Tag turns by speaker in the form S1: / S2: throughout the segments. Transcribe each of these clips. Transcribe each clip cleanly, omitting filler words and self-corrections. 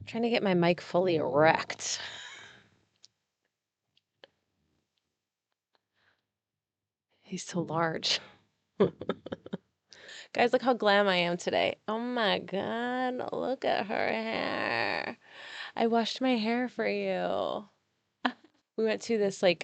S1: Trying to get my mic fully erect. He's so large. Guys, look how glam I am today. Oh my God, look at her hair. I washed my hair for you. We went to this we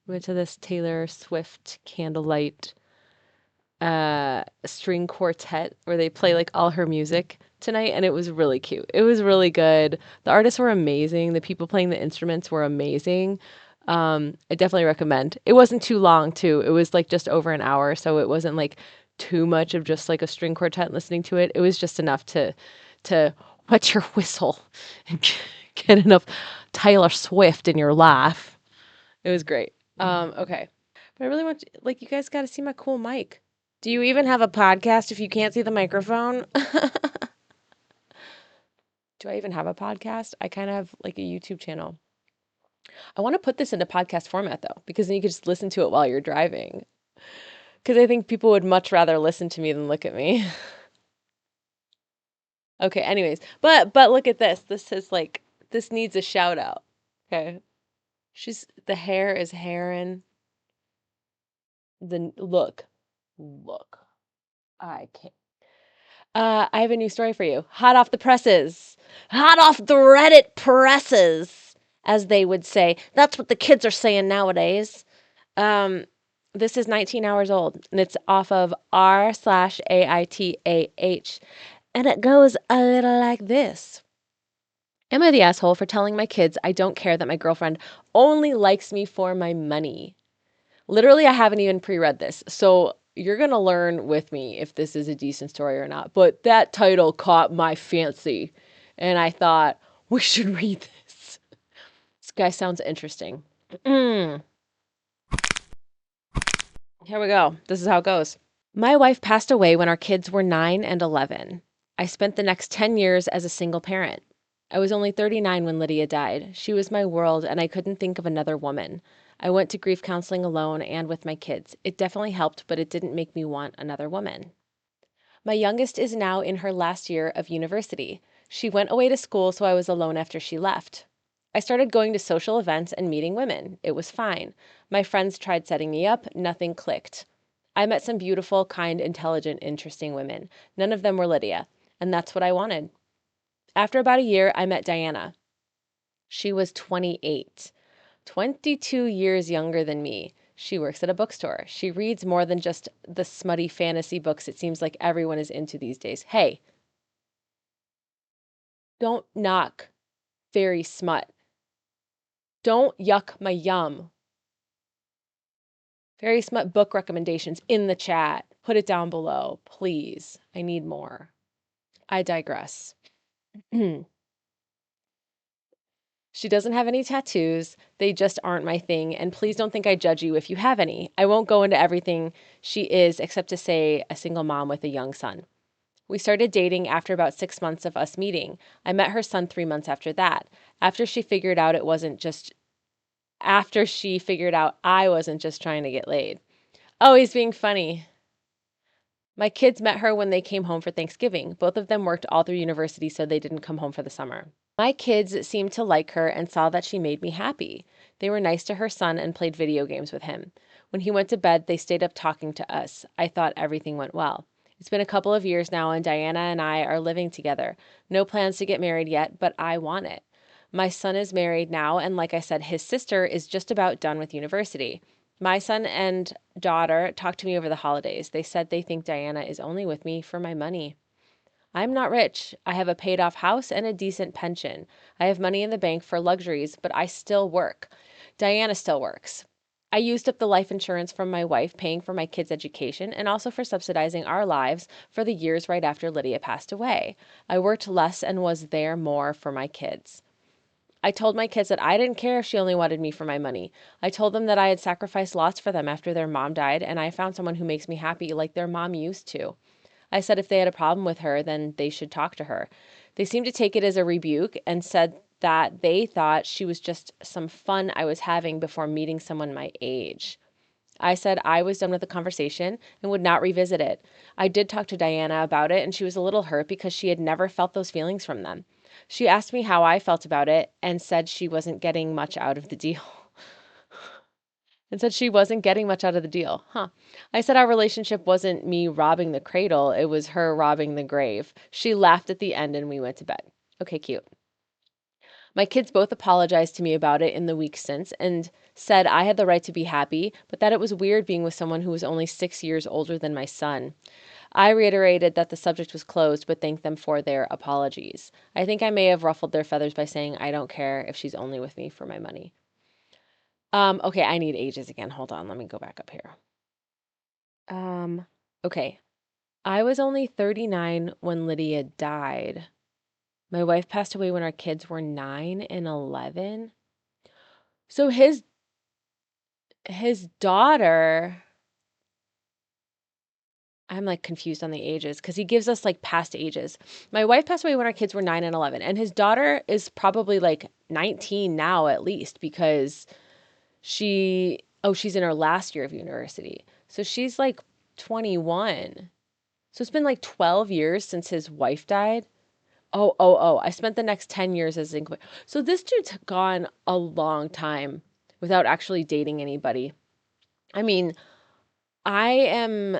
S1: went to this Taylor Swift candlelight string quartet where they play like all her music tonight, and it was really cute. It was really good. The artists were amazing. The people playing the instruments were amazing. I definitely recommend. It wasn't too long too. It was like just over an hour, so it wasn't like too much of just like a string quartet listening to it. It was just enough to wet your whistle and get enough Taylor Swift in your life. It was great. Okay. But I really want to, like, you guys got to see my cool mic. Do you even have a podcast if you can't see the microphone? Do I even have a podcast? I kind of have like a YouTube channel. I want to put this into podcast format though, because then you could just listen to it while you're driving. Because I think people would much rather listen to me than look at me. Okay, anyways, but look at this. This needs a shout out. Okay. The hair is Heron. Look. I can't. I have a new story for you. Hot off the presses. Hot off the Reddit presses, as they would say. That's what the kids are saying nowadays. Um, this is 19 hours old, and it's off of r/AITAH, and it goes a little like this. Am I the asshole for telling my kids I don't care that my girlfriend only likes me for my money? Literally, I haven't even pre-read this, so you're gonna learn with me if this is a decent story or not. But that title caught my fancy, and I thought we should read this. This guy sounds interesting. Here we go. This is how it goes. My wife passed away when our kids were 9 and 11. I spent the next 10 years as a single parent. I was only 39 when Lydia died. She was my world, and I couldn't think of another woman. I went to grief counseling alone and with my kids. It definitely helped, but it didn't make me want another woman. My youngest is now in her last year of university. She went away to school, so I was alone after she left. I started going to social events and meeting women. It was fine. My friends tried setting me up, nothing clicked. I met some beautiful, kind, intelligent, interesting women. None of them were Lydia, and that's what I wanted. After about a year, I met Diana. She was 28, 22 years younger than me. She works at a bookstore. She reads more than just the smutty fantasy books it seems like everyone is into these days. Hey, don't knock fairy smut. Don't yuck my yum. Fairy smut book recommendations in the chat. Put it down below, please. I need more. I digress. She doesn't have any tattoos. They just aren't my thing. And please don't think I judge you if you have any. I won't go into everything she is except to say a single mom with a young son. We started dating after about 6 months of us meeting. I met her son 3 months after that. After she figured out I wasn't just trying to get laid. Oh, he's being funny. My kids met her when they came home for Thanksgiving. Both of them worked all through university, so they didn't come home for the summer. My kids seemed to like her and saw that she made me happy. They were nice to her son and played video games with him. When he went to bed, they stayed up talking to us. I thought everything went well. It's been a couple of years now, and Diana and I are living together. No plans to get married yet, but I want it. My son is married now, and like I said, his sister is just about done with university. My son and daughter talked to me over the holidays. They said they think Diana is only with me for my money. I'm not rich. I have a paid off house and a decent pension. I have money in the bank for luxuries, but I still work. Diana still works. I used up the life insurance from my wife, paying for my kids' education and also for subsidizing our lives for the years right after Lydia passed away. I worked less and was there more for my kids. I told my kids that I didn't care if she only wanted me for my money. I told them that I had sacrificed lots for them after their mom died, and I found someone who makes me happy like their mom used to. I said if they had a problem with her, then they should talk to her. They seemed to take it as a rebuke and said that they thought she was just some fun I was having before meeting someone my age. I said I was done with the conversation and would not revisit it. I did talk to Diana about it, and she was a little hurt because she had never felt those feelings from them. She asked me how I felt about it and said she wasn't getting much out of the deal. And said she wasn't getting much out of the deal. Huh. I said our relationship wasn't me robbing the cradle, it was her robbing the grave. She laughed at the end and we went to bed. Okay, cute. My kids both apologized to me about it in the weeks since and said I had the right to be happy, but that it was weird being with someone who was only 6 years older than my son. I reiterated that the subject was closed, but thanked them for their apologies. I think I may have ruffled their feathers by saying I don't care if she's only with me for my money. Okay, I need ages again. Hold on, let me go back up here. Um, okay. I was only 39 when Lydia died. My wife passed away when our kids were 9 and 11. So his daughter, I'm like confused on the ages because he gives us like past ages. My wife passed away when our kids were 9 and 11, and his daughter is probably like 19 now at least because she's in her last year of university. So she's like 21. So it's been like 12 years since his wife died. Oh. I spent the next 10 years as inquisitor. So this dude's gone a long time without actually dating anybody. I mean, I am,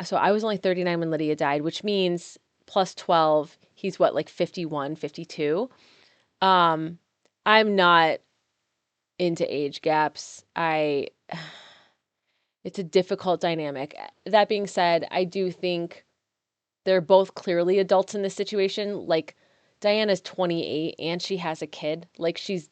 S1: so I was only 39 when Lydia died, which means plus 12, he's what, like 51, 52. Um, I'm not into age gaps. It's a difficult dynamic. That being said, I do think they're both clearly adults in this situation. Like Diana's 28 and she has a kid. Like she's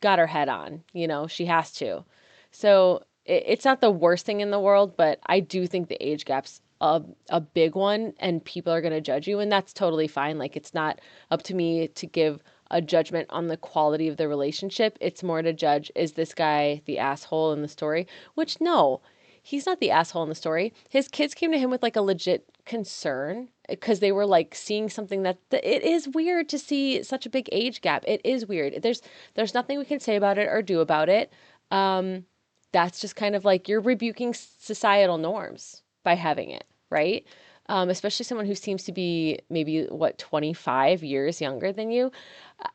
S1: got her head on, she has to. So it's not the worst thing in the world, but I do think the age gap's a big one and people are going to judge you. And that's totally fine. Like it's not up to me to give a judgment on the quality of the relationship. It's more to judge, is this guy the asshole in the story? Which no, he's not the asshole in the story. His kids came to him with like a legit concern because they were like seeing something that it is weird to see such a big age gap. It is weird. There's nothing we can say about it or do about it. Um, that's just kind of like you're rebuking societal norms by having it, right? Especially someone who seems to be maybe 25 years younger than you.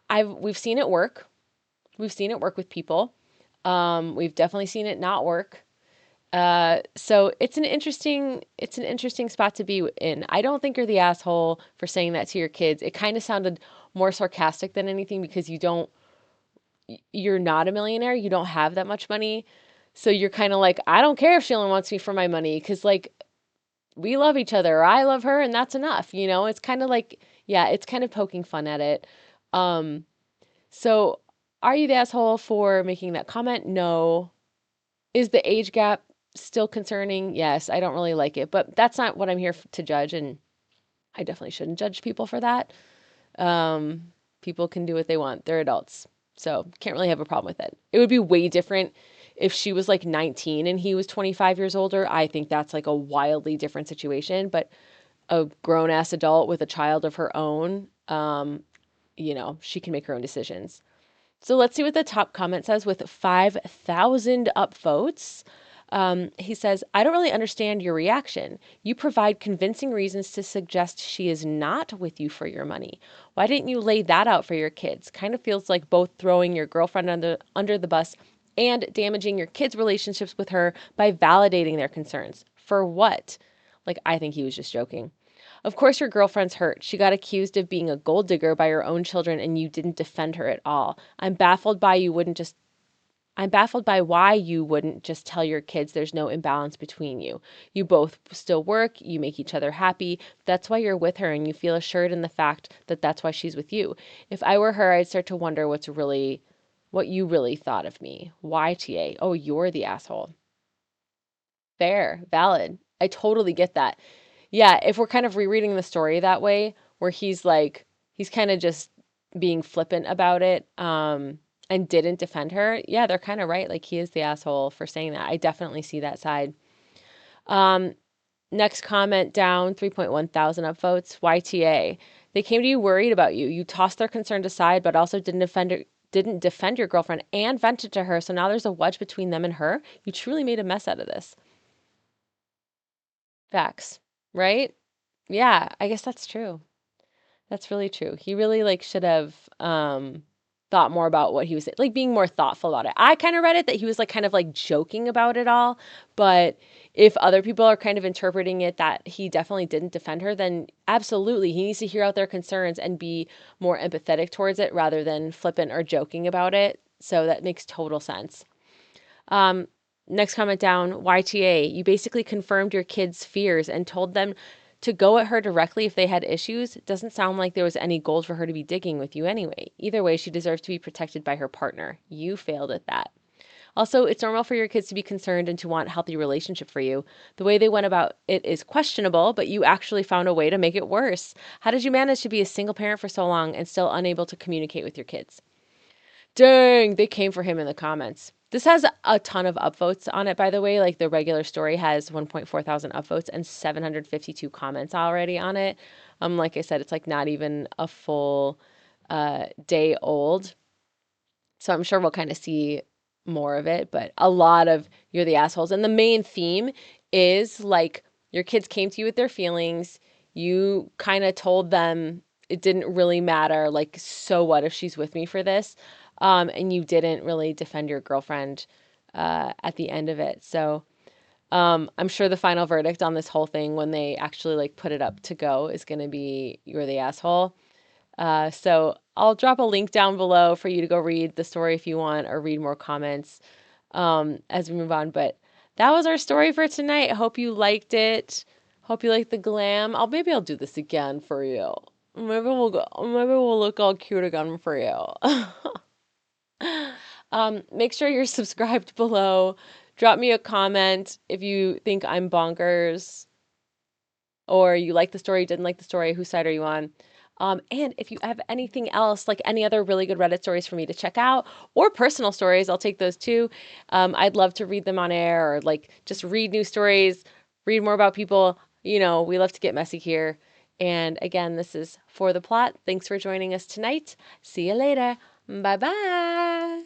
S1: We've seen it work. We've seen it work with people. We've definitely seen it not work. So it's an interesting spot to be in. I don't think you're the asshole for saying that to your kids. It kind of sounded more sarcastic than anything because you're not a millionaire. You don't have that much money. So you're kind of like, I don't care if she only wants me for my money because like we love each other or I love her and that's enough. It's kind of like, yeah, it's kind of poking fun at it. Um, so are you the asshole for making that comment? No. Is the age gap still concerning? Yes, I don't really like it, but that's not what I'm here to judge, and I definitely shouldn't judge people for that. People can do what they want. They're adults. So can't really have a problem with it. It would be way different if she was like 19 and he was 25 years older. I think that's like a wildly different situation, but a grown ass adult with a child of her own, she can make her own decisions. So let's see what the top comment says with 5,000 upvotes. He says, I don't really understand your reaction. You provide convincing reasons to suggest she is not with you for your money. Why didn't you lay that out for your kids? Kind of feels like both throwing your girlfriend under the bus and damaging your kids' relationships with her by validating their concerns. For what? Like, I think he was just joking. Of course, your girlfriend's hurt. She got accused of being a gold digger by your own children and you didn't defend her at all. I'm baffled by why you wouldn't just tell your kids there's no imbalance between you. You both still work, you make each other happy. That's why you're with her and you feel assured in the fact that that's why she's with you. If I were her, I'd start to wonder what you really thought of me. Why, TA? Oh, you're the asshole. Fair, valid. I totally get that. Yeah, if we're kind of rereading the story that way, where he's kind of just being flippant about it, and didn't defend her, yeah, they're kind of right. Like he is the asshole for saying that. I definitely see that side. Um, Next comment down, 3.1 thousand upvotes. YTA. They came to you worried about you. You tossed their concerns aside, but also didn't defend your girlfriend and vented to her. So now there's a wedge between them and her. You truly made a mess out of this. Facts, right? Yeah, I guess that's true. That's really true. He really like should have thought more about what he was saying, like being more thoughtful about it. I kind of read it that he was like kind of like joking about it all, but if other people are kind of interpreting it that he definitely didn't defend her, then absolutely he needs to hear out their concerns and be more empathetic towards it rather than flippant or joking about it. So that makes total sense. Um, Next comment down, YTA, you basically confirmed your kids' fears and told them to go at her directly if they had issues. It doesn't sound like there was any gold for her to be digging with you anyway. Either way, she deserves to be protected by her partner. You failed at that. Also, it's normal for your kids to be concerned and to want a healthy relationship for you. The way they went about it is questionable, but you actually found a way to make it worse. How did you manage to be a single parent for so long and still unable to communicate with your kids? Dang, they came for him in the comments. This has a ton of upvotes on it, by the way. Like the regular story has 1.4 thousand upvotes and 752 comments already on it. Like I said, it's like not even a full day old. So I'm sure we'll kind of see more of it, but a lot of you're the assholes. And the main theme is like your kids came to you with their feelings. You kind of told them it didn't really matter. Like, so what if she's with me for this? And you didn't really defend your girlfriend at the end of it. So I'm sure the final verdict on this whole thing, when they actually like put it up to go, is going to be you're the asshole. So I'll drop a link down below for you to go read the story if you want, or read more comments as we move on. But that was our story for tonight. I hope you liked it. Hope you liked the glam. Maybe I'll do this again for you. Maybe we'll look all cute again for you. Make sure you're subscribed below. Drop me a comment if you think I'm bonkers, or you like the story, didn't like the story, whose side are you on? And if you have anything else, like any other really good Reddit stories for me to check out, or personal stories, I'll take those too. I'd love to read them on air, or like just read new stories, read more about people. You know, we love to get messy here. And again, this is For the Plot. Thanks for joining us tonight. See you later. Bye bye.